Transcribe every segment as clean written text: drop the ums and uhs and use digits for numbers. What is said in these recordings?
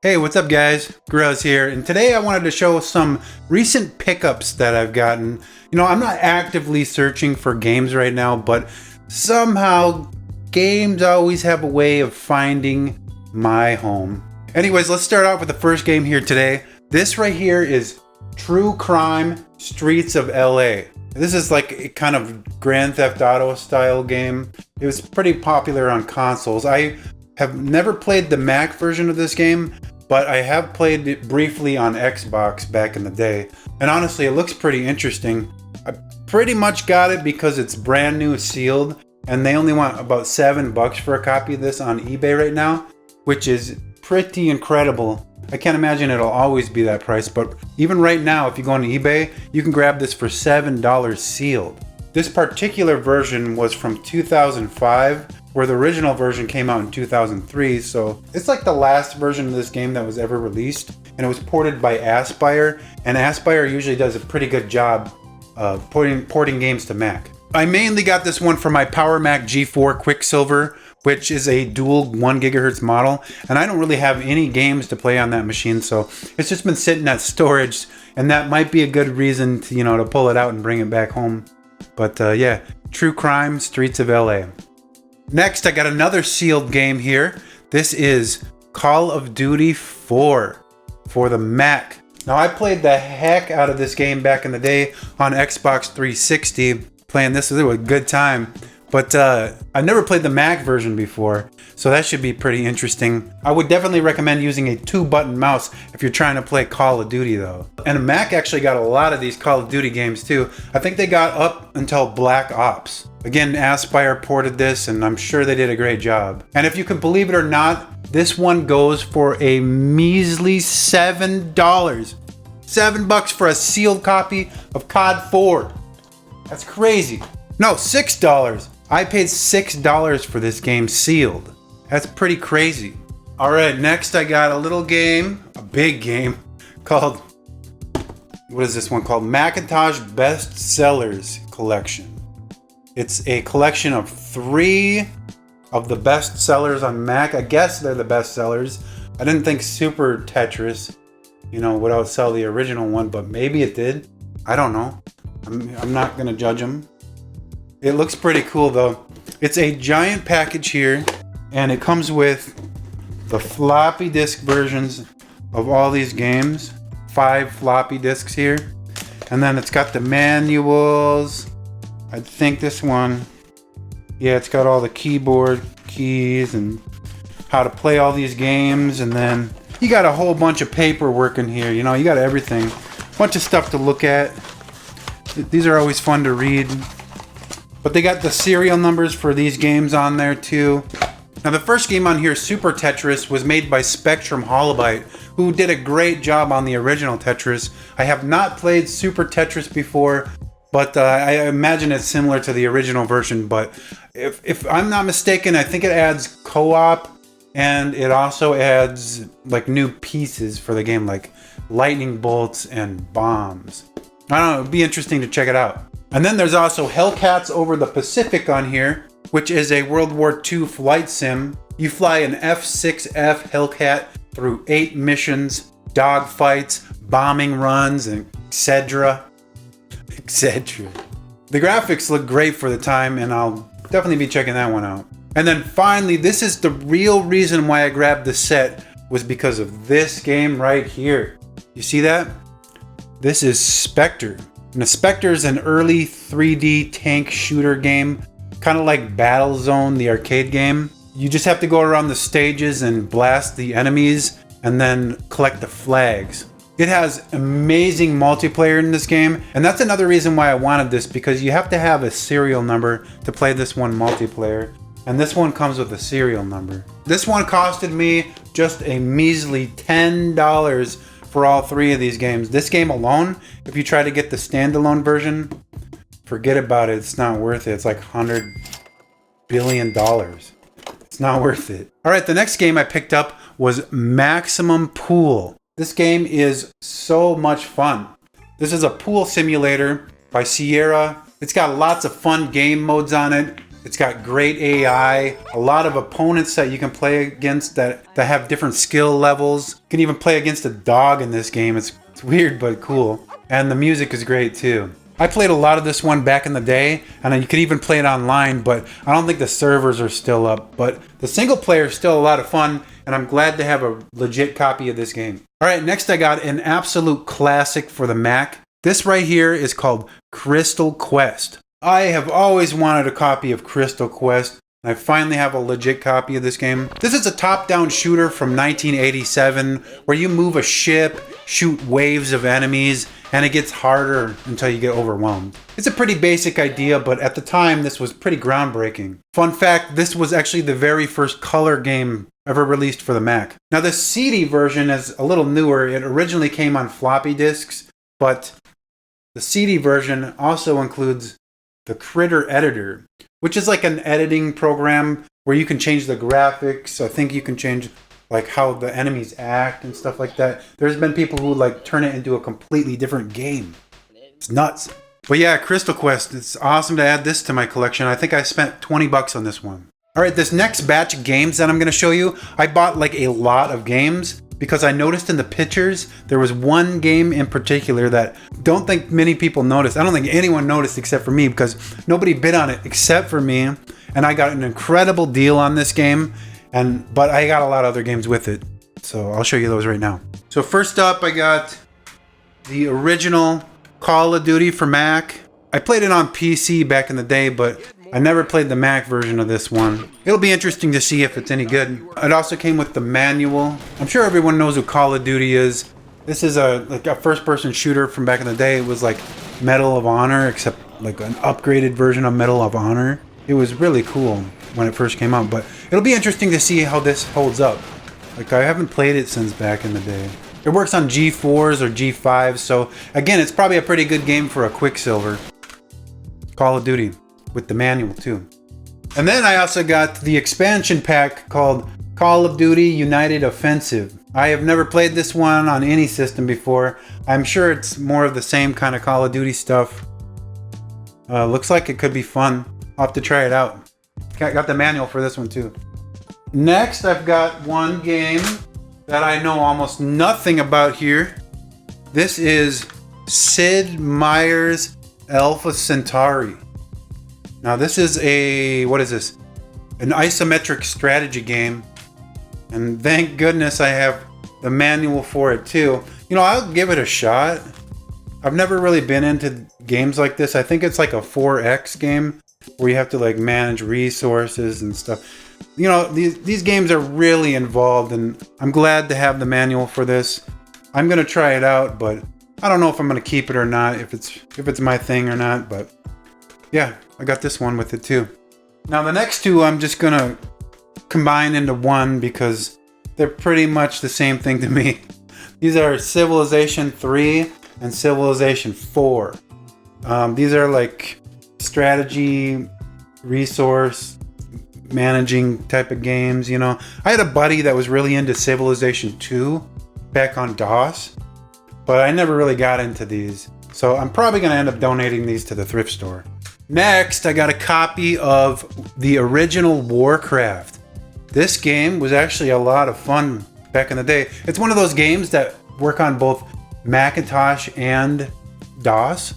Hey, what's up guys? Gross here, and today I wanted to show some recent pickups that I've gotten. You know, I'm not actively searching for games right now, but somehow games always have a way of finding my home. Anyways, let's start off with the first game here today. This right here is True Crime Streets of LA. This is like a kind of Grand Theft Auto style game. It was pretty popular on consoles. I have never played the Mac version of this game, but I have played it briefly on Xbox back in the day. And honestly, it looks pretty interesting. I pretty much got it because it's brand new sealed, and they only want about $7 for a copy of this on eBay right now, which is pretty incredible. I can't imagine it'll always be that price, but even right now, if you go on eBay, you can grab this for $7 sealed. This particular version was from 2005, where the original version came out in 2003, so it's like the last version of this game that was ever released, and it was ported by Aspyr, and Aspyr usually does a pretty good job of porting games to Mac. I mainly got this one for my Power Mac G4 Quicksilver, which is a dual 1 GHz model, and I don't really have any games to play on that machine, so it's just been sitting at storage, and that might be a good reason to, to pull it out and bring it back home. But yeah, True Crime Streets of LA. Next, I got another sealed game here. This is Call of Duty 4 for the Mac. Now, I played the heck out of this game back in the day on Xbox 360. Playing this was a good time. But I've never played the Mac version before, so that should be pretty interesting. I would definitely recommend using a 2-button mouse if you're trying to play Call of Duty though. And a Mac actually got a lot of these Call of Duty games too. I think they got up until Black Ops. Again, Aspyr ported this, and I'm sure they did a great job. And if you can believe it or not, this one goes for a measly $7. $7 for a sealed copy of COD 4. That's crazy. No, $6. I paid $6 for this game sealed. That's pretty crazy. All right, next I got a little game, a big game, called, what is this one called? Macintosh Best Sellers Collection. It's a collection of 3 of the best sellers on Mac. I guess they're the best sellers. I didn't think Super Tetris, would outsell the original one, but maybe it did. I don't know. I'm not gonna judge them. It looks pretty cool though. It's a giant package here, and it comes with the floppy disk versions of all these games. 5 floppy disks here. And then it's got the manuals. I think this one, yeah, it's got all the keyboard keys and how to play all these games. And then you got a whole bunch of paperwork in here. You got everything. A bunch of stuff to look at. These are always fun to read. But they got the serial numbers for these games on there too. Now the first game on here, Super Tetris, was made by Spectrum Holobyte, who did a great job on the original Tetris. I have not played Super Tetris before, but I imagine it's similar to the original version. But if I'm not mistaken, I think it adds co-op, and it also adds like new pieces for the game, like lightning bolts and bombs. I don't know, it'd be interesting to check it out. And then there's also Hellcats Over the Pacific on here, which is a World War II flight sim. You fly an F-6F Hellcat through 8 missions, dogfights, bombing runs, and etc. Etc. The graphics look great for the time, and I'll definitely be checking that one out. And then finally, this is the real reason why I grabbed the set, was because of this game right here. You see that? This is Spectre. Now, Spectre is an early 3D tank shooter game, kind of like Battlezone, the arcade game. You just have to go around the stages and blast the enemies and then collect the flags. It has amazing multiplayer in this game, and that's another reason why I wanted this, because you have to have a serial number to play this one multiplayer, and this one comes with a serial number. This one costed me just a measly $10 for all 3 of these games. This game alone, if you try to get the standalone version, forget about it. It's not worth it. It's like $100 billion. It's not worth it. All right, the next game I picked up was Maximum Pool. This game is so much fun. This is a pool simulator by Sierra. It's got lots of fun game modes on it. It's got great AI, a lot of opponents that you can play against that have different skill levels. You can even play against a dog in this game. It's weird but cool. And the music is great too. I played a lot of this one back in the day, and you could even play it online, but I don't think the servers are still up. But the single player is still a lot of fun, and I'm glad to have a legit copy of this game. All right, next I got an absolute classic for the Mac. This right here is called Crystal Quest. I have always wanted a copy of Crystal Quest. I finally have a legit copy of this game. This is a top-down shooter from 1987 where you move a ship, shoot waves of enemies, and it gets harder until you get overwhelmed. It's a pretty basic idea, but at the time this was pretty groundbreaking. Fun fact, this was actually the very first color game ever released for the Mac. Now the CD version is a little newer. It originally came on floppy disks, but the CD version also includes the Critter Editor, which is like an editing program where you can change the graphics. I think you can change like how the enemies act and stuff like that. There's been people who like turn it into a completely different game. It's nuts. But yeah, Crystal Quest, it's awesome to add this to my collection. I think I spent 20 bucks on this one. All right, this next batch of games that I'm going to show you, I bought like a lot of games because I noticed in the pictures, there was one game in particular that don't think many people noticed. I don't think anyone noticed except for me because nobody bid on it except for me. And I got an incredible deal on this game, but I got a lot of other games with it. So I'll show you those right now. So first up, I got the original Call of Duty for Mac. I played it on PC back in the day, but I never played the Mac version of this one. It'll be interesting to see if it's any good. It also came with the manual. I'm sure everyone knows who Call of Duty is. This is like a first-person shooter from back in the day. It was like Medal of Honor, except like an upgraded version of Medal of Honor. It was really cool when it first came out, but it'll be interesting to see how this holds up. Like, I haven't played it since back in the day. It works on G4s or G5s, so again, it's probably a pretty good game for a Quicksilver. Call of Duty. With the manual too. And then I also got the expansion pack called Call of Duty United Offensive. I have never played this one on any system before. I'm sure it's more of the same kind of Call of Duty stuff. Looks like it could be fun. I'll have to try it out. Got the manual for this one too. Next, I've got one game that I know almost nothing about here. This is Sid Meier's Alpha Centauri. Now this is what is this? An isometric strategy game. And thank goodness I have the manual for it too. You know, I'll give it a shot. I've never really been into games like this. I think it's like a 4X game where you have to like manage resources and stuff. You know, these games are really involved, and I'm glad to have the manual for this. I'm gonna try it out, but I don't know if I'm gonna keep it or not, if it's my thing or not, but yeah, I got this one with it too. Now the next two I'm just gonna combine into one because they're pretty much the same thing to me. These are Civilization 3 and Civilization 4. These are like strategy, resource managing type of games, you know. I had a buddy that was really into Civilization 2 back on DOS, but I never really got into these. So I'm probably gonna end up donating these to the thrift store. Next, I got a copy of the original Warcraft. This game was actually a lot of fun back in the day. It's one of those games that work on both Macintosh and DOS.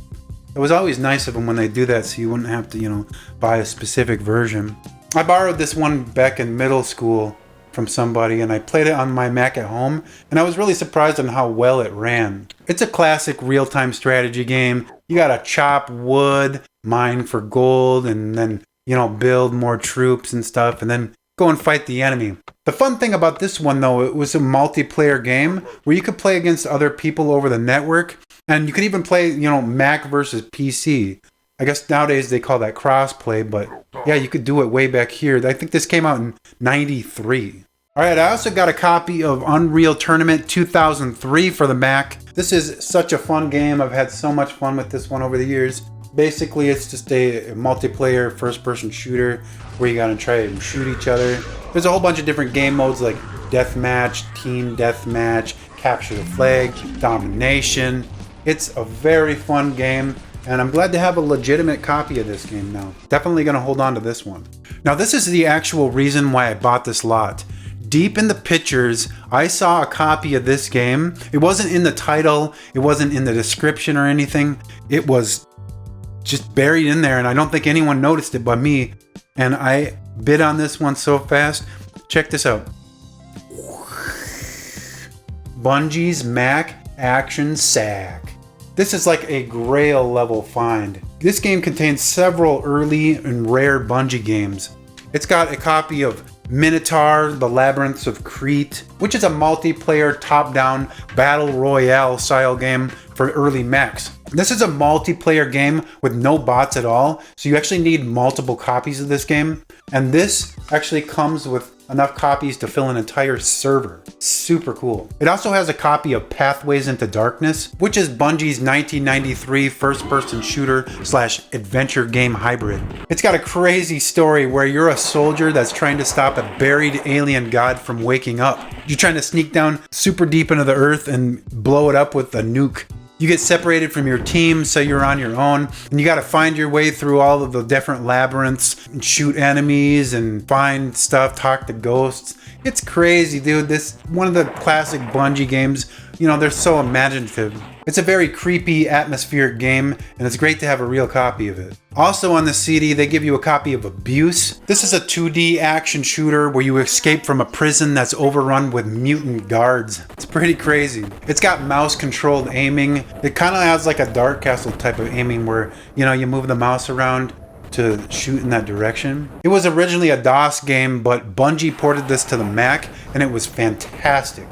It was always nice of them when they do that so you wouldn't have to, you know, buy a specific version. I borrowed this one back in middle school from somebody, and I played it on my Mac at home, and I was really surprised on how well it ran. It's a classic real-time strategy game. You gotta chop wood, mine for gold, and then, you know, build more troops and stuff, and then go and fight the enemy. The fun thing about this one, though, it was a multiplayer game where you could play against other people over the network, and you could even play, you know, Mac versus PC. I guess nowadays they call that crossplay, but yeah, you could do it way back here. I think this came out in '93. All right, I also got a copy of Unreal Tournament 2003 for the Mac. This is such a fun game. I've had so much fun with this one over the years. Basically, it's just a multiplayer first-person shooter where you gotta try and shoot each other. There's a whole bunch of different game modes like deathmatch, team deathmatch, capture the flag, domination. It's a very fun game. And I'm glad to have a legitimate copy of this game now. Definitely gonna hold on to this one. Now this is the actual reason why I bought this lot. Deep in the pictures, I saw a copy of this game. It wasn't in the title, it wasn't in the description or anything. It was just buried in there, and I don't think anyone noticed it but me. And I bid on this one so fast. Check this out. Bungie's Mac Action Sack. This is like a Grail level find. This game contains several early and rare Bungie games. It's got a copy of Minotaur, The Labyrinths of Crete, which is a multiplayer top-down battle royale style game for early mechs. This is a multiplayer game with no bots at all, so you actually need multiple copies of this game. And this actually comes with enough copies to fill an entire server. Super cool. It also has a copy of Pathways into Darkness, which is Bungie's 1993 first-person shooter / adventure game hybrid. It's got a crazy story where you're a soldier that's trying to stop a buried alien god from waking up. You're trying to sneak down super deep into the earth and blow it up with a nuke. You get separated from your team, so you're on your own, and you got to find your way through all of the different labyrinths and shoot enemies and find stuff, talk to ghosts. It's crazy, dude. This one of the classic Bungie games. You know, they're so imaginative. It's a very creepy, atmospheric game, and it's great to have a real copy of it. Also on the CD, they give you a copy of Abuse. This is a 2D action shooter where you escape from a prison that's overrun with mutant guards. It's pretty crazy. It's got mouse-controlled aiming. It kind of has like a Dark Castle type of aiming where, you know, you move the mouse around to shoot in that direction. It was originally a DOS game, but Bungie ported this to the Mac, and it was fantastic.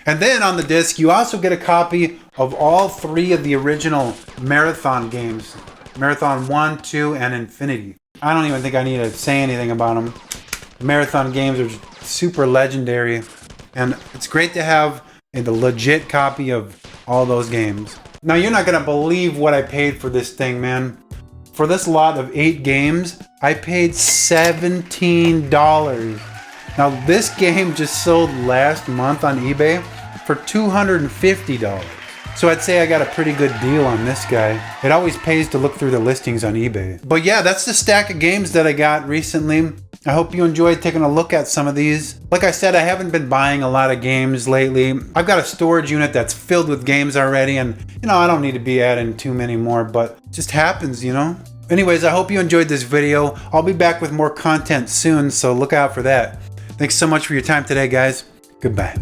And then on the disc, you also get a copy of all 3 of the original Marathon games. Marathon 1, 2, and Infinity. I don't even think I need to say anything about them. The Marathon games are super legendary, and it's great to have a legit copy of all those games. Now, you're not gonna believe what I paid for this thing, man. For this lot of 8 games, I paid $17. Now, this game just sold last month on eBay for $250. So I'd say I got a pretty good deal on this guy. It always pays to look through the listings on eBay. But yeah, that's the stack of games that I got recently. I hope you enjoyed taking a look at some of these. Like I said, I haven't been buying a lot of games lately. I've got a storage unit that's filled with games already, and you know, I don't need to be adding too many more, but it just happens, you know? Anyways, I hope you enjoyed this video. I'll be back with more content soon, so look out for that. Thanks so much for your time today, guys. Goodbye.